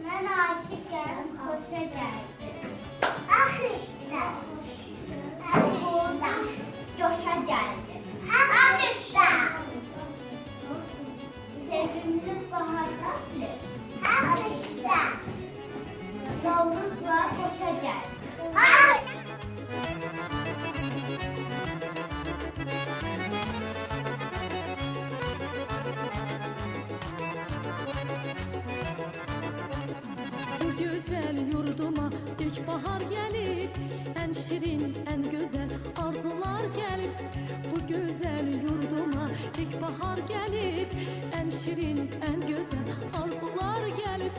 Ben aşıkken koşa geldim. Ah işte. Burada coşa geldim. Ah işte. Sevimli bahar tatlı. Ah işte. Savruzla koşa geldim. Ah! Bu güzel yurduma ilkbahar gelip, en şirin, en güzel arzular gelip. Bu güzel yurduma ilkbahar gelip, en şirin, en güzel arzular gelip.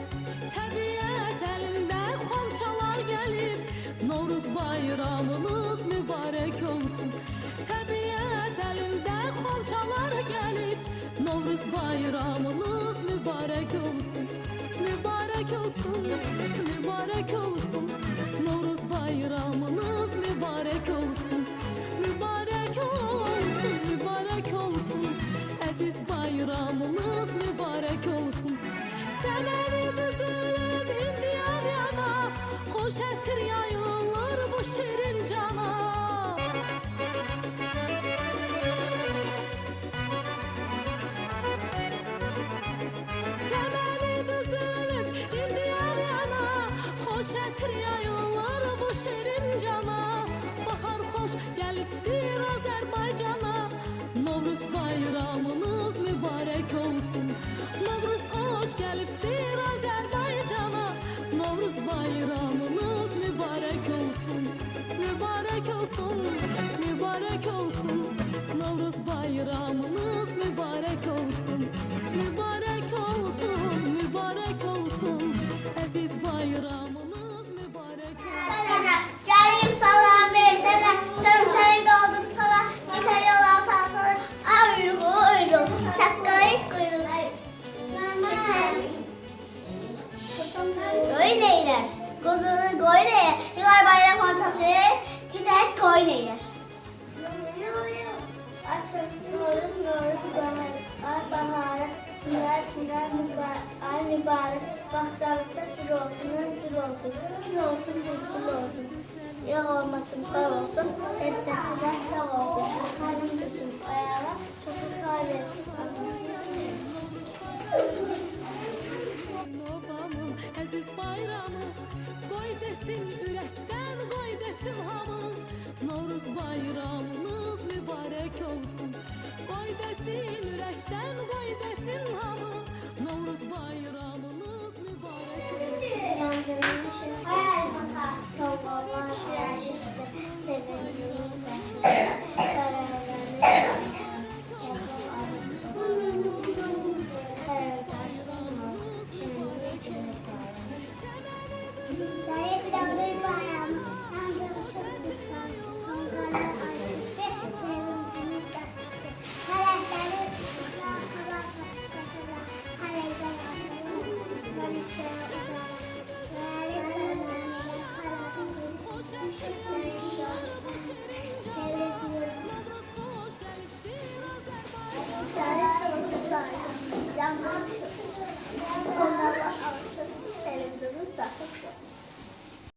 Təbiət elində xonçalar gelip, Novruz bayramınız mübarek olsun. Təbiət elində xonçalar gelip, Novruz bayramınız mübarek olsun. Mübarek olsun, mübarek olsun. Novruz bayramınız mübarek olsun. Mübarek olsun, mübarek olsun. Aziz bayramınız mübarek olsun. Seneni düzülüp indi yan yana, hoş ettir yayılır bu şirin cana. Şetir yayılır bu şirin cana. Bahar hoş gelipdir Azerbaycan'a. Novruz bayramınız mübarek olsun. Novruz hoş gelipdir Azerbaycan'a. Novruz bayramınız mübarek olsun. Mübarek olsun, mübarek olsun. Novruz bayramınız mübarek olsun. Mübarek olsun, mübarek olsun. Aziz bayramınız mübarek olsun. Geleyim salam versene, sen doldum sana, yeter yol alsan sana, ayrıl, saklayıp kuyrul. Koyun eyler, gözünü koyun eyler, yıkar bayram ortası, güzel koyun eyler. Baharı, ay mübarek, bahtarlıkta gül olsun, gül olsun, gül olsun, gül olsun. Yağ olmasın, bal olsun, eddetiler sağ olsun. Karnım düşün, ayağına, çocuk kahretsin.